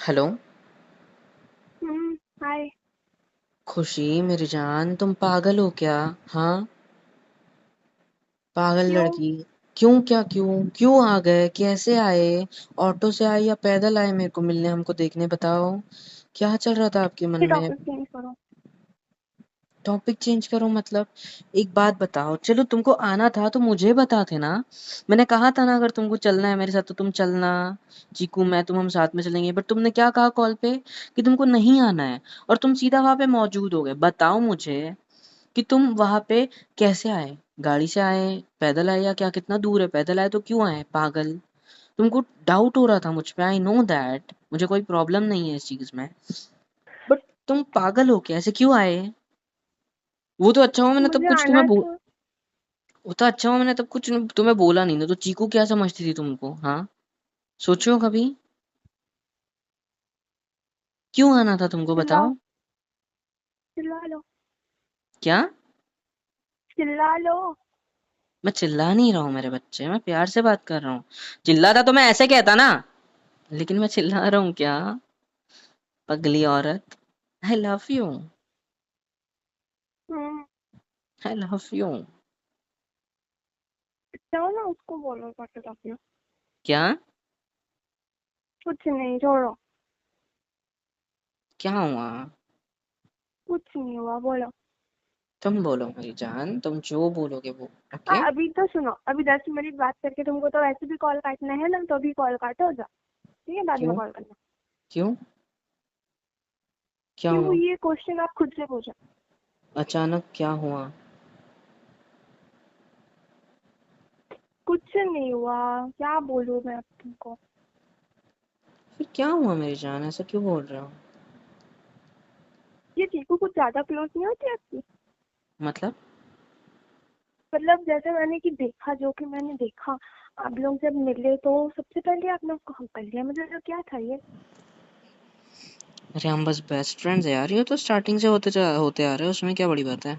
Hello. हाय। खुशी मेरी जान, तुम पागल हो क्या? हाँ, पागल क्यों? लड़की। क्यों? क्या क्यों? क्यों आ गए? कैसे आए? ऑटो से आए या पैदल आए मेरे को मिलने, हमको देखने? बताओ, क्या चल रहा था आपके मन ये में? टॉपिक चेंज करो। टॉपिक चेंज करो मतलब? एक बात बताओ, चलो तुमको आना था तो मुझे बताते ना। मैंने कहा था ना, अगर तुमको चलना है मेरे साथ तो तुम चलना। चीकू, मैं, तुम, हम साथ में चलेंगे। बट तुमने क्या कहा कॉल पे कि तुमको नहीं आना है, और तुम सीधा वहां पे मौजूद हो गए। बताओ मुझे कि तुम वहां पे कैसे आए? गाड़ी से आए, पैदल आए, या क्या? कितना दूर है? पैदल आए तो क्यों आए पागल? तुमको डाउट हो रहा था मुझ पे, आई नो दैट, मुझे कोई प्रॉब्लम नहीं है इस चीज में। बट तुम पागल हो क्या? ऐसे क्यों आए? वो तो अच्छा हुआ मैंने तब मुझे कुछ आना तुम्हें था। वो तो अच्छा हुआ मैंने तब कुछ तुम्हें बोला नहीं ना, तो चीकू क्या समझती थी तुमको? हाँ, सोचो कभी। क्यों आना था तुमको? चिल्लाओ। बताओ। चिल्ला लो। क्या? चिल्ला लो। मैं चिल्ला नहीं रहा हूँ मेरे बच्चे, मैं प्यार से बात कर रहा हूँ। चिल्लाता तो मैं ऐसे कहता ना, लेकिन मैं चिल्ला रहा हूँ क्या? पगली औरत। आई love you. Hmm. I love you. जाओ ना, उसको बोलो काट अपना। क्या? कुछ नहीं, छोड़ो। क्या हुआ? कुछ नहीं हुआ, बोलो। तुम बोलो मेरी जान, तुम जो बोलोगे वो। हाँ, ओके। अभी तो सुनो, अभी 10 मिनट बात करके तुमको तो वैसे भी कॉल काटना है ना, तो अभी कॉल काटो जा। ठीक है, बाद में क्यों? कॉल करना। क्यों? क्या क्यों, हुआ? ये क्वेश्चन आप खुद से पूछो। अचानक क्या हुआ? कुछ नहीं हुआ। क्या बोलूं मैं अब तुमको। फिर क्या हुआ मेरी जान? ऐसा क्यों बोल रहे हो? ये चीकू कुछ ज्यादा क्लोज नहीं होती आपकी? मतलब? मतलब जैसे मैंने कि देखा, जो कि मैंने देखा, आप लोग जब मिले तो सबसे पहले आपने उसको हक कर लिया, मतलब क्या था ये? अरे हम बस बेस्ट फ्रेंड्स है यार, ये तो स्टार्टिंग से होते आ रहे हैं, उसमें क्या बड़ी बात है?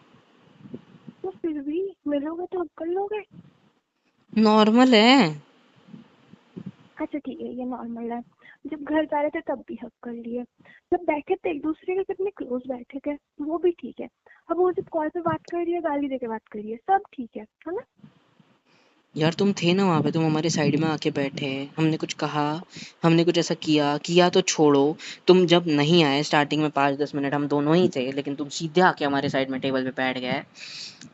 तो फिर भी मिलोगे तो हक कर लोगे? नॉर्मल है। अच्छा ठीक है, ये नॉर्मल है। जब घर जा रहे थे तब भी हक कर लिए। जब बैठे थे एक दूसरे के कितने क्लोज बैठे थे, वो भी ठीक है। अब वो जब कॉल पे बात कर रही है, गाली दे के बात कर रही है, सब ठीक है ना? यार तुम थे ना वहाँ पे, तुम हमारे साइड में आके बैठे, हमने कुछ कहा, हमने कुछ ऐसा किया किया तो छोड़ो। तुम जब नहीं आए स्टार्टिंग में 5-10 मिनट हम दोनों ही थे, लेकिन तुम सीधे आके हमारे साइड में टेबल पे बैठ गए।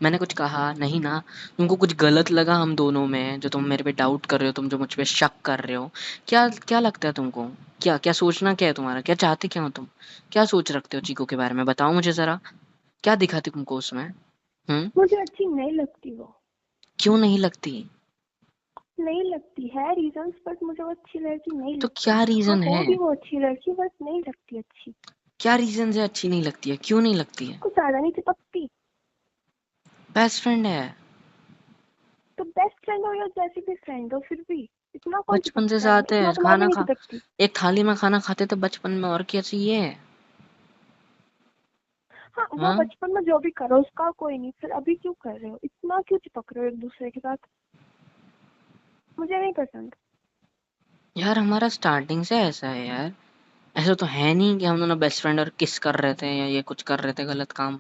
मैंने कुछ कहा नहीं ना? तुमको कुछ गलत लगा हम दोनों में, जो तुम मेरे पे डाउट कर रहे हो, तुम जो मुझ पे शक कर रहे हो? क्या क्या लगता है तुमको? क्या क्या सोचना क्या है तुम्हारा? क्या चाहते क्या हो तुम? क्या सोच रखते हो चीकू के बारे में? बताओ मुझे जरा। क्या दिखाती तुमको उसमें? मुझे अच्छी नहीं लगती वो। क्यों नहीं लगती? नहीं लगती है रीजंस, बट मुझे वो अच्छी लड़की नहीं तो लगती। क्या हाँ, रीजन है? होगी वो अच्छी लड़की, बस नहीं लगती अच्छी। क्या रीजन है अच्छी नहीं लगती है? क्यों नहीं लगती है? कुछ ज्यादा नहीं चिपकती। बेस्ट फ्रेंड है। तो बेस्ट फ्रेंड हो या जैसी भी फ्रेंड हो, फिर भी इतना कौन बचपन से चिपकता है? साथ इतना है, तो मैं भी खाना नहीं खा चिपकती। एक थाली में खाना खाते थे बचपन में, और क्या चाहिए? हाँ, वो हाँ। बचपन में जो भी करो उसका कोई नहीं, फिर अभी क्यों कर रहे हो, इतना क्यों चिपक रहे हो एक दूसरे के साथ? मुझे नहीं पसंद। यार हमारा स्टार्टिंग से ऐसा है यार। ऐसा तो है नहीं कि हम दोनों बेस्ट फ्रेंड और किस कर रहे थे या ये कुछ कर रहे थे गलत काम।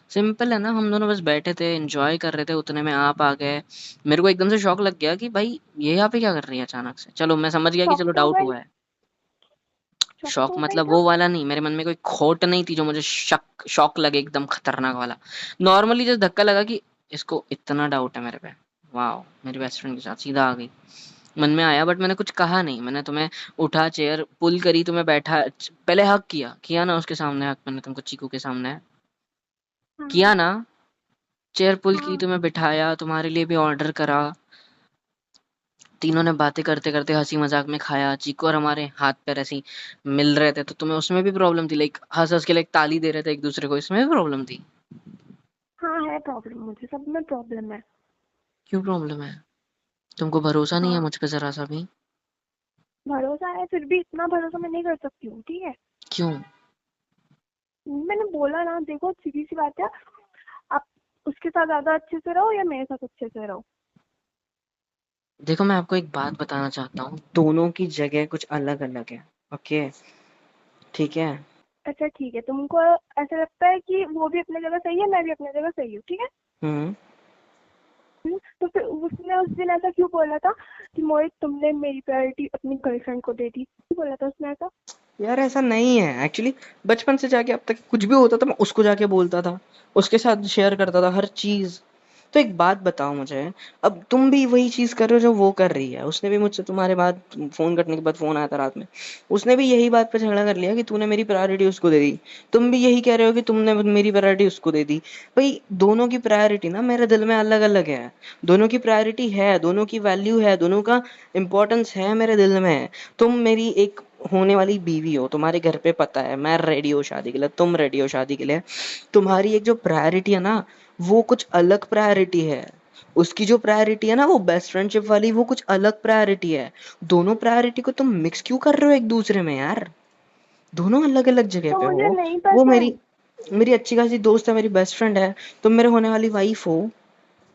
सिंपल है ना, हम दोनों बस बैठे थे, एंजॉय कर रहे थे, उतने में आप आ गए। मेरे को एकदम से शौक लग गया कि भाई ये यहाँ पे क्या कर रही है अचानक से। चलो मैं समझ गया कि शौक चलो तो हो डाउट गई। हुआ है। शौक तो शौक हो गई मतलब था। वो वाला नहीं, मेरे मन में कोई खोट नहीं थी जो मुझे शक शौक लगे एकदम खतरनाक वाला। नॉर्मली जस्ट धक्का लगा कि इसको इतना डाउट है मेरे पे। वाह, मेरी बेस्ट फ्रेंड के साथ सीधा आ गई। मन में आया, बट मैंने कुछ कहा नहीं। मैंने तुम्हें उठा, चेयर पुल करी, तुम्हें बैठा, पहले हक किया किया ना उसके सामने, हक मैंने तुमको चीकू के सामने हाँ। किया ना। चेयर पुल की, हाँ। तुम्हें बिठाया, तुम्हारे लिए भी ऑर्डर करा। तीनों ने बातें करते करते हंसी मजाक में खाया। चीकू और हमारे हाथ पैर ऐसे ही मिल रहे थे, तो तुम्हें उसमें भी प्रॉब्लम थी? लाइक हंस हंस के लाइक ताली दे रहे थे एक दूसरे को, इसमें भी प्रॉब्लम थी? हाँ, है प्रॉब्लम, मुझे सब में प्रॉब्लम है। क्यों प्रॉब्लम है? तुमको भरोसा नहीं है हाँ, मुझ पे जरा सा भी? भरोसा है, फिर भी इतना भरोसा मैं नहीं कर सकती हूँ, ठीक है? क्यों? मैंने बोला ना, देखो सीधी सी बात है। आप उसके साथ ज्यादा अच्छे से रहो या मेरे साथ अच्छे से रहो। देखो मैं आपको एक बात बताना चाहता हूँ, दोनों की जगह कुछ अलग अलग है। ओके? ठीक है। अच्छा ठीक है, तुमको ऐसा लगता है कि वो भी अपनी जगह सही है, मैं भी अपनी जगह सही हूँ, ठीक है। हम्म। तो फिर उसने उस दिन ऐसा क्यों बोला था कि मोहित तुमने मेरी प्रायोरिटी अपनी गर्लफ्रेंड को दे दी, क्यों बोला था उसने ऐसा? यार ऐसा नहीं है एक्चुअली। बचपन से जाके अब तक कुछ भी होता था मैं उसको जाके बोलता था, उसके साथ शेयर करता था हर चीज। तो एक बात बताओ मुझे, अब तुम भी वही चीज कर रहे हो जो वो कर रही है। उसने भी मुझसे तुम्हारे बाद फोन कटने के बाद फोन आया था रात में, उसने भी यही बात पे झगड़ा कर लिया कि तूने मेरी प्रायोरिटी उसको दे दी। तुम भी यही कह रहे हो कि तुमने मेरी प्रायोरिटी उसको दे दी। भाई दोनों की प्रायोरिटी ना मेरे दिल में अलग अलग है। दोनों की प्रायोरिटी है, दोनों की वैल्यू है, दोनों का इम्पोर्टेंस है मेरे दिल में। तुम मेरी एक होने वाली बीवी हो, तुम्हारे घर पे पता है मैं रेडी हो शादी के लिए, तुम रेडी हो शादी के लिए। तुम्हारी एक जो प्रायोरिटी है ना, वो कुछ अलग प्रायोरिटी है। उसकी जो प्रायोरिटी है ना वो बेस्ट फ्रेंडशिप वाली, वो कुछ अलग प्रायोरिटी है। दोनों प्रायोरिटी को तुम मिक्स क्यों कर रहे हो एक दूसरे में यार? दोनों अलग अलग जगह तो पे मुझे हो। नहीं वो मेरी पसंद। मेरी अच्छी खासी दोस्त है, मेरी बेस्ट फ्रेंड है। तुम मेरे होने वाली वाइफ हो।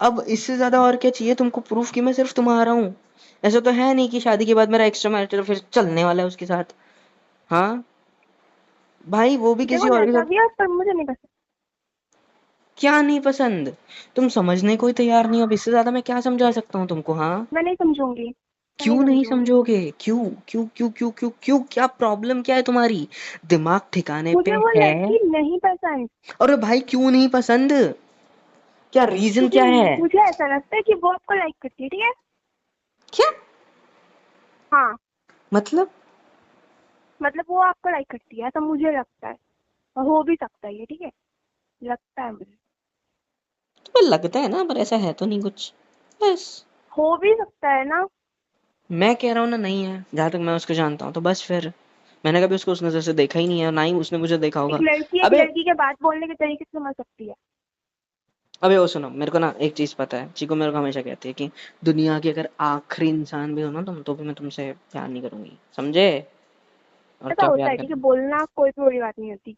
अब इससे ज्यादा और क्या चाहिए तुमको प्रूफ कि मैं सिर्फ तुम्हारा हूँ? ऐसा तो है नहीं कि शादी के बाद मेरा एक्स्ट्रा मैरिटल फिर चलने वाला है उसके साथ। हाँ भाई, वो भी देखो किसी और के जैसा साथ। भी है, पर मुझे नहीं पसंद। क्या नहीं पसंद? तुम समझने को ही तैयार नहीं हो। अब इससे ज्यादा मैं क्या समझा सकता हूँ तुमको? हाँ, मैं नहीं समझूंगी, मैं नहीं क्यों नहीं समझूंगी। समझोगे? क्यों? क्यों क्यों क्यों क्यों क्यों? क्या प्रॉब्लम क्या है तुम्हारी? दिमाग ठिकाने पे मुझे वो है? लड़की नहीं पसंद, अरे भाई क्यों नहीं पसंद? क्या रीजन क्योंकि क्या है? मुझे ऐसा लगता है कि वो आपको लाइक करती है, ठीक है। क्या हाँ, मतलब? मतलब वो आपको लाइक करती है, ऐसा मुझे लगता है। और हो भी सकता है ये, ठीक है, लगता है मुझे। तुम्हें लगता है ना, पर ऐसा है तो नहीं कुछ, बस। हो भी सकता है ना। मैं कह रहा हूँ ना नहीं है, जहां तक मैं उसको जानता हूँ तो बस फिर। मैंने कभी उसको उस नजर से देखा ही नहीं है, ना ही उसने मुझे देखा होगा। एक अबे, लड़की के बात बोलने के तरीके से समझ सकती है। अबे वो सुनो, मेरे को ना एक चीज पता है। चीकू मेरे को हमेशा कहती है कि दुनिया की अगर आखिरी इंसान भी हो ना तुम, तो भी मैं तुमसे प्यार नहीं करूंगी, समझे? और ऐसा क्या होता प्यार है, ठीक है, करना? बोलना कोई भी बड़ी बात नहीं होती।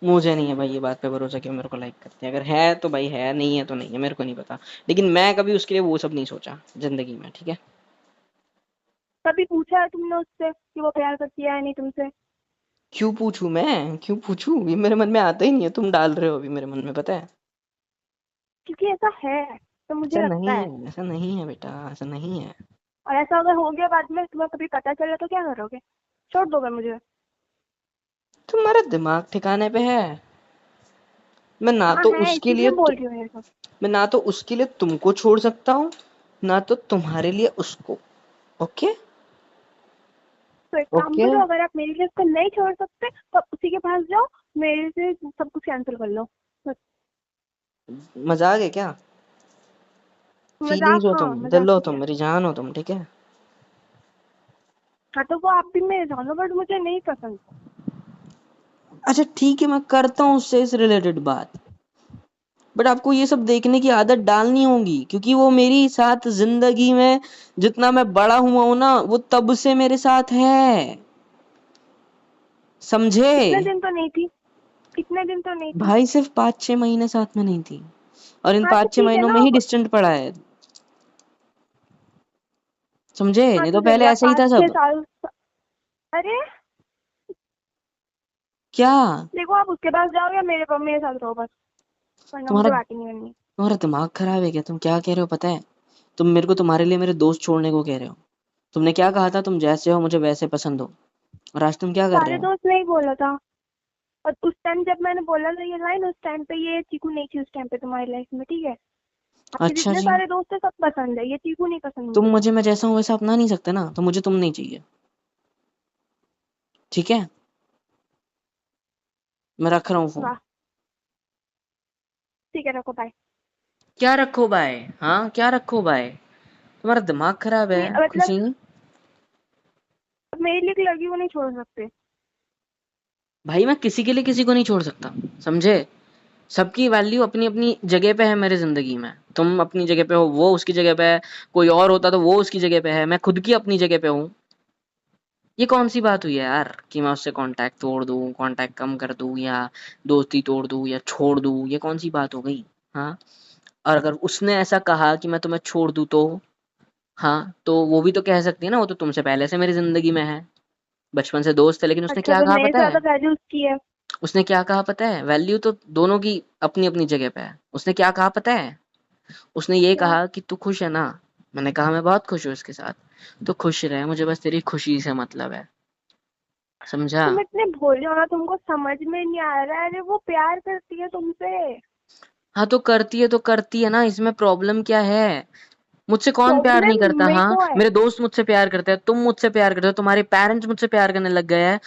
मुझे नहीं है भाई ये बात पे भरोसा कि वो मेरे को लाइक करती है। अगर है तो भाई है, नहीं है तो नहीं है, मेरे को नहीं पता। लेकिन मैं कभी उसके लिए वो सब नहीं सोचा जिंदगी में, ठीक है। कभी पूछा है तुमने उससे कि वो प्यार करती है या नहीं तुमसे? क्यों पूछूं? मैं क्यों पूछूं? ये मेरे मन में आता ही नहीं है, तुम डाल रहे हो अभी मेरे मन में, पता है। क्योंकि ऐसा है, तो मुझे ऐसा लगता नहीं है। है, ऐसा नहीं है बेटा, ऐसा नहीं है। और ऐसा अगर हो गया बाद में, तुम्हें कभी पता चला तो क्या करोगे? छोड़ दोगे मुझे? तुम्हारा दिमाग ठिकाने पे है? मैं ना हाँ तो है, उसके लिए इसीलिए बोल रही हूँ ये सब। मैं ना तो उसके लिए तुमको छोड़ सकता हूँ, ना तो तुम्हारे लिए उसको। ओके। तो एक काम ओके। करो, अगर आप मेरे लिए उसको नहीं छोड़ सकते तो आप उसी के पास जाओ, मेरे से सब कुछ कैंसिल कर लो बस। मजाक है क्या? फीलिंग्स मजाक, हो हाँ तुम, मजाक दिल हो ठीक तुम, है। मेरी जान हो तुम, ठीक है। हाँ तो वो आप भी मेरे जानो, बट मुझे नहीं पसंद। अच्छा ठीक है, मैं करता हूँ उससे इस रिलेटेड बात। बट आपको ये सब देखने की आदत डालनी होगी, क्योंकि वो मेरी साथ जिंदगी में जितना मैं बड़ा हुआ हूं ना, वो तब से मेरे साथ है, समझे? इतने दिन तो नहीं थी, इतने दिन तो नहीं थी। भाई सिर्फ 5-6 महीने साथ में नहीं थी, और इन हाँ तो पाँच छह ठीक है महीनों ना में ही अब। डिस्टेंट पड़ा है, समझे? हाँ नहीं तो तो पहले चलिए, आप ऐसा ही पाँच था छह सब। साल अरे क्या? देखो, आप उसके पास जाओ या मेरे साथ रहो बस, वरना तुम्हारा मुझे बात ही नहीं करनी। तुम्हारा दिमाग खराब है क्या? तुम क्या कह रहे हो पता है? तुम मेरे को तुम्हारे लिए मेरे दोस्त छोड़ने को कह रहे हो। तुमने क्या कहा था? तुम जैसे हो मुझे वैसे पसंद हो। और आज तुम क्या कर रहे सारे हो? दोस्त नहीं बोला था। और उस टाइम जब मैंने बोला था ये लाइन, उस टाइम पे ये चीकू नहीं थी, उस टाइम पे तुम्हारी लाइफ में, ठीक है। आपके अच्छा जितने जी। सारे दोस्त है सब पसंद है, ये चीकू नहीं पसंद तुम मुझे। मुझे मैं जैसा हूँ वैसा अपना नहीं सकते ना, तो मुझे तुम नहीं चाहिए, ठीक है। मैं रख रहा हूँ फोन। वाह, ठीक है, रखो, बाय। क्या रखो बाय? हाँ क्या रखो बाय? तुम्हारा दिमाग खराब है मतलब खुशी? मेरे लिए एक लड़की को नहीं छोड़ सकते। भाई मैं किसी के लिए किसी को नहीं छोड़ सकता, समझे? सबकी वैल्यू अपनी अपनी जगह पे है मेरे जिंदगी में। तुम अपनी जगह पे हो, वो उसकी जगह पे है। कोई और होता तो वो उसकी जगह पे है, मैं खुद की अपनी जगह पे हूँ। ये कौन सी बात हुई है यार कि मैं उससे कांटेक्ट तोड़ दूं, कांटेक्ट कम कर दूं, या दोस्ती तोड़ दूं या छोड़ दूं? ये कौन सी बात हो गई? हाँ। और अगर उसने ऐसा कहा कि मैं तुम्हें छोड़ दूं तो हाँ, तो वो भी तो कह सकती है ना, वो तो तुमसे पहले से मेरी जिंदगी में है। बचपन से दोस्त है, लेकिन उसने अच्छा, क्या तो कहा मेरे से पता ज्यादा है? वैल्यू उसकी है। उसने क्या कहा पता है? वैल्यू तो दोनों की अपनी अपनी जगह पे है। उसने क्या कहा पता है? उसने ये क्या? कहा कि तू खुश है ना? मैंने कहा मैं बहुत खुश हूँ इसके साथ। तो खुश रहे, मुझे बस तेरी खुशी से मतलब है, समझा? तुम इतने भोले हो ना, तुमको समझ में नहीं आ रहा है। अरे वो प्यार करती है तुमसे। हाँ तो करती है ना, इसमें प्रॉब्लम क्या है? मुझसे कौन प्यार नहीं प्रॉब्लम करता? मेरे हाँ, को है। मेरे दोस्त मुझसे प्यार करते हैं, तुम मुझसे प्यार करते हो, तुम्हारे पेरेंट्स मुझसे प्यार करने लग गए हैं,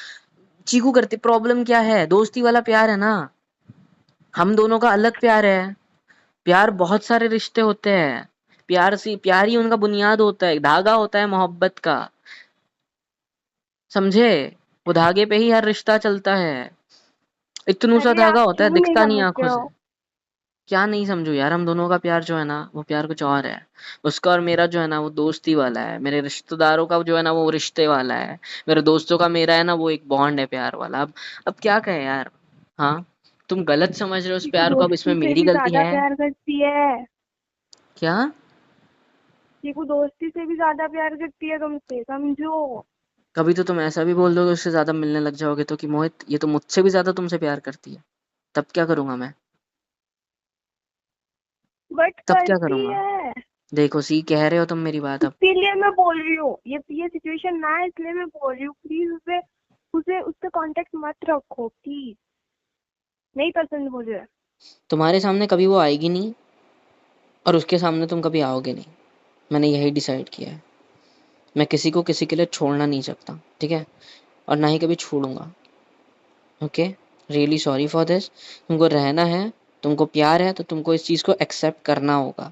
चीकू करती। प्रॉब्लम क्या है? दोस्ती वाला प्यार है ना, हम दोनों का अलग प्यार है। प्यार बहुत सारे रिश्ते होते हैं, प्यार ही उनका बुनियाद होता है, धागा होता है मोहब्बत का, समझे? वो धागे पे ही हर रिश्ता चलता है। इतनू सा अरे धागा आप होता है, क्यों नहीं दिखता नहीं समझ आंखों रहे से। हो? क्या नहीं समझू यार? हम दोनों का प्यार जो है ना, वो प्यार कुछ और है। उसका और मेरा जो है ना, वो दोस्ती वाला है। मेरे रिश्तेदारों का जो है ना, वो रिश्ते वाला है। मेरे दोस्तों का मेरा है ना, वो एक बॉन्ड है प्यार वाला। अब क्या कहे यार? हाँ, तुम गलत समझ रहे हो उस चीकू प्यार को, अब इसमें दोस्ती से मेरी भी गलती ज्यादा है? प्यार करती है। क्या? चीकू दोस्ती से भी ज्यादा प्यार करती है तुमसे, समझो। कभी तो तुम ऐसा भी बोल दोगे उससे ज्यादा मिलने लग जाओगे तो, कि मोहित ये तो मुझसे भी ज्यादा तुमसे प्यार करती है। तब क्या करूंगा मैं? बट तब क्या करती करूंगा? है। देखो सी, कह रहे हो तुम मेरी बात अब। इसीलिए मैं बोल रही हूँ, ये सिचुएशन ना है, इसलिए मैं बोल रही हूँ। प्लीज उसे उसे उससे कांटेक्ट मत रखो प्लीज। नहीं पसंद मुझे। तुम्हारे सामने कभी वो आएगी नहीं, और उसके सामने तुम कभी आओगे नहीं। मैंने यही डिसाइड किया है। मैं किसी को किसी के लिए छोड़ना नहीं सकता, ठीक है? और ना ही कभी छोड़ूंगा। Okay, really sorry for this. तुमको रहना है, तुमको प्यार है, तो तुमको इस चीज़ को एक्सेप्ट करना होगा,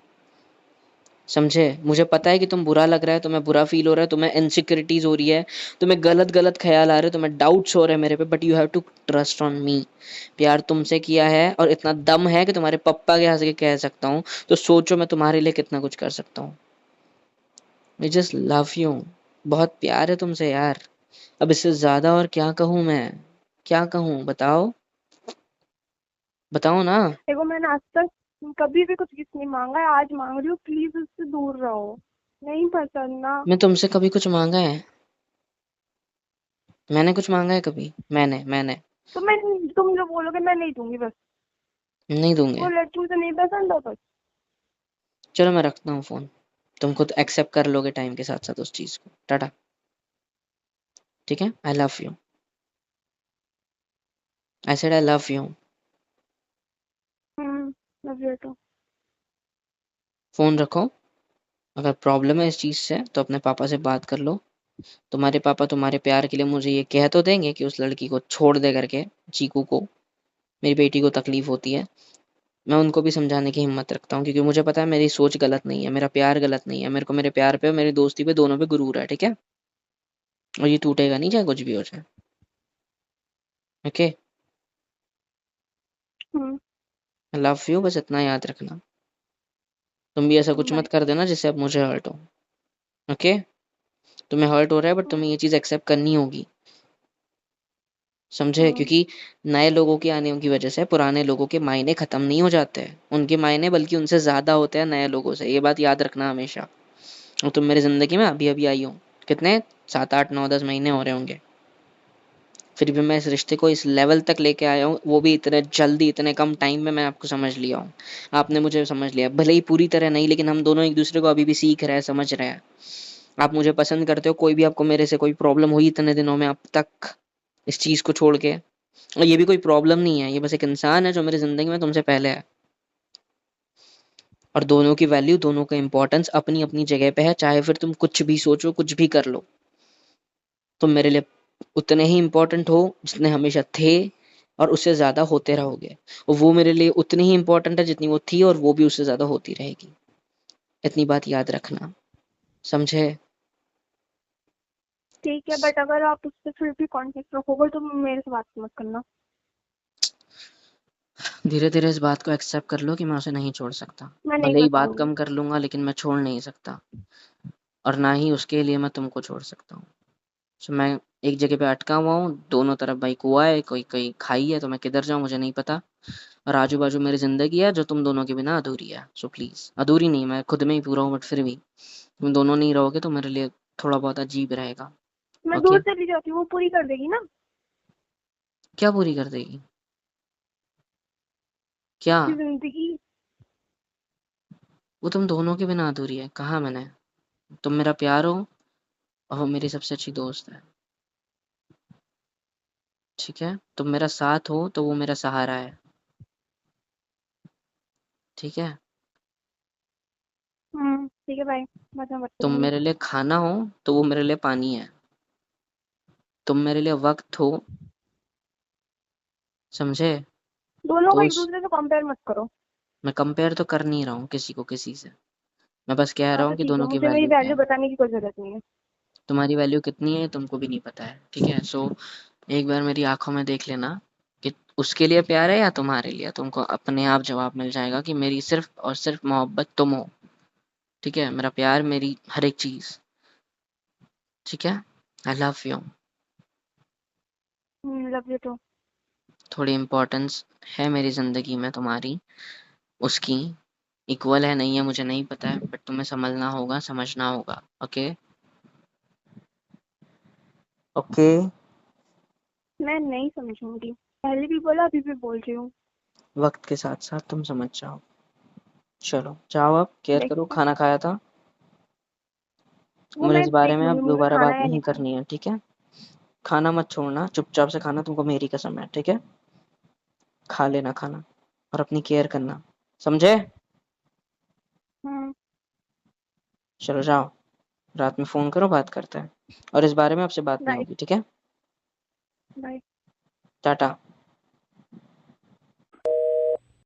समझे? मुझे पता है कि तुम बुरा लग रहा है, तुम्हें बुरा फील हो रहा है, तुम्हें इनसिक्योरिटीज हो रही है, तुम्हें गलत गलत ख्याल आ रहे हैं, तुम्हें डाउट्स हो रहे हैं मेरे पे, but you have to trust on me. प्यार तुमसे किया है, और इतना दम है कि तुम्हारे पप्पा के यहाँ से कह सकता हूँ। तो सोचो मैं तुम्हारे लिए कितना कुछ कर सकता हूँ। I just love you. बहुत प्यार है तुमसे यार। अब इससे ज्यादा और क्या कहूँ मैं? क्या कहूँ बताओ? बताओ ना। देखो, मैंने आज तक कभी भी कुछ गिफ्ट नहीं मांगा है, आज मांग रही हूँ, प्लीज उससे दूर रहो। नहीं पसंद ना। मैं तुमसे कभी कुछ मांगा है? मैंने कुछ मांगा है कभी? मैंने तो मैं, तुम जो बोलोगे मैं नहीं दूंगी बस। नहीं वो दूंगे। लड़की मुझे नहीं पसंद हो बस। चलो मैं रखता हूँ फोन। तुम खुद एक्सेप्ट कर लोगे टाइम के साथ साथ उस चीज को। टाटा। ठीक है, I love you. I said I love you. Love you too. Phone रखो। अगर प्रॉब्लम है इस चीज से तो अपने पापा से बात कर लो। तुम्हारे पापा तुम्हारे प्यार के लिए मुझे ये कह तो देंगे कि उस लड़की को छोड़ दे करके, चीकू को, मेरी बेटी को तकलीफ होती है। मैं उनको भी समझाने की हिम्मत रखता हूँ, क्योंकि मुझे पता है मेरी सोच गलत नहीं है, मेरा प्यार गलत नहीं है। मेरे को मेरे प्यार पे और मेरी दोस्ती पे दोनों पे गुरूर है, ठीक है? और ये टूटेगा नहीं, चाहे कुछ भी हो जाए। ओके, आई लव यू, बस इतना याद रखना। तुम भी ऐसा कुछ बाय। मत कर देना जिससे अब मुझे हर्ट हो। ओके? तुम्हें हर्ट हो रहा है, बट तुम्हें ये चीज़ एक्सेप्ट करनी होगी, समझे? क्योंकि नए लोगों के आने की वजह से पुराने लोगों के मायने खत्म नहीं हो जाते हैं, उनके मायने बल्कि उनसे ज़्यादा होते हैं नए लोगों से। ये बात याद रखना हमेशा। और तुम मेरी ज़िंदगी में अभी अभी आई हो, कितने, 7 8 9 10 महीने हो रहे होंगे, फिर भी मैं इस रिश्ते को इस लेवल तक लेके आया हूँ, वो भी इतने जल्दी, इतने कम टाइम में मैं आपको समझ लिया हूँ। आपने मुझे समझ लिया, भले ही पूरी तरह नहीं, लेकिन हम दोनों एक दूसरे को अभी भी सीख रहे हैं, समझ रहे हैं। आप मुझे पसंद करते हो, कोई भी आपको मेरे से कोई प्रॉब्लम हुई इतने दिनों में अब तक, इस चीज को छोड़ के? और ये भी कोई प्रॉब्लम नहीं है, ये बस एक इंसान है जो मेरी जिंदगी में तुमसे पहले है। और दोनों की वैल्यू, दोनों का इंपॉर्टेंस अपनी अपनी जगह पे है, चाहे फिर तुम कुछ भी सोचो, कुछ भी कर लो, तुम मेरे लिए उतने ही इंपॉर्टेंट हो जितने हमेशा थे, और उससे ज्यादा होते रहोगे। और वो मेरे लिए उतनी ही इंपॉर्टेंट है जितनी वो थी, और वो भी उससे ज्यादा होती रहेगी। इतनी बात याद रखना, समझे? ठीक है, बट अगर आप उससे फिर भी कांटेक्ट रखोगे तो मेरे से बात मत करना। धीरे धीरे इस बात को एक्सेप्ट कर लो कि मैं उसे नहीं छोड़ सकता। मैं नहीं भले ही बात बताऊंगी। कम कर लूंगा, लेकिन मैं छोड़ नहीं सकता, और ना ही उसके लिए मैं तुमको छोड़ सकता हूँ। सो मैं एक जगह पे अटका हुआ हूँ, दोनों तरफ भाई कुआ है, कोई कोई खाई है, तो मैं किधर जाऊँ मुझे नहीं पता। और आजू बाजू मेरी जिंदगी है जो तुम दोनों के बिना अधूरी है। सो प्लीज, अधूरी नहीं, मैं खुद में ही पूरा हूँ, बट फिर भी तुम दोनों नहीं रहोगे तो मेरे लिए थोड़ा बहुत अजीब रहेगा। मैं ओके? दूर चली जाती हूँ, वो पूरी कर देगी ना क्या पूरी कर देगी? क्या? की जिंदगी। वो तुम दोनों के बिना अधूरी है, कहा मैंने? तुम मेरा प्यार हो और वो मेरी सबसे अच्छी दोस्त है, ठीक है? तुम मेरा साथ हो तो वो मेरा सहारा है, ठीक है? ठीक है, बाय। बाद में बात तुम करूंगी। मेरे लिए खाना हो तो वो मेरे लिए पानी है, तुम मेरे लिए वक्त हो, समझे? दोनों को तो एक दूसरे से कंपेयर मत करो। मैं कंपेयर तो कर नहीं रहा हूँ किसी को किसी से, मैं बस कह हाँ रहा तो हूँ कि ठीक है, दोनों की मुझे मेरी वैल्यू क्या वैल्यू है। बताने की कोई जरूरत नहीं है। तुम्हारी वैल्यू कितनी है तुमको भी नहीं पता है, ठीक है? सो एक बार मेरी आंखों में देख लेना कि उसके लिए प्यार है या तुम्हारे लिए, तुमको अपने आप जवाब मिल जाएगा कि मेरी सिर्फ और सिर्फ मोहब्बत तुम हो, ठीक है? मेरा प्यार, मेरी हर एक चीज़, ठीक है? I love you. Love you too. थोड़ी इम्पोर्टेंस है मेरी ज़िंदगी में तुम्हारी, उसकी इक्वल है नहीं है मुझे नहीं पता है, बट तुम्हें समझना होगा, समझना होगा। ओके? ओके? मैं नहीं समझूंगी, पहले भी बोला, अभी भी बोल रही हूँ। वक्त के साथ साथ तुम समझ जाओ। चलो जाओ, अब केयर करो। देखो, खाना खाया था? वो मुझे मैं इस बारे देख में लूंगी, अब मुझे दोबारा खाना बात है या नहीं नहीं खाना। करनी है, ठीक है? खाना मत छोड़ना, चुपचाप से खाना, तुमको मेरी कसम है, ठीक है? खा लेना खाना और अपनी केयर करना, समझे? हम्म। चलो जाओ, रात में फ़ोन करो, बात करते हैं, और इस बारे में आपसे बात नहीं बाय। होगी, ठीक है? बाय। टाटा।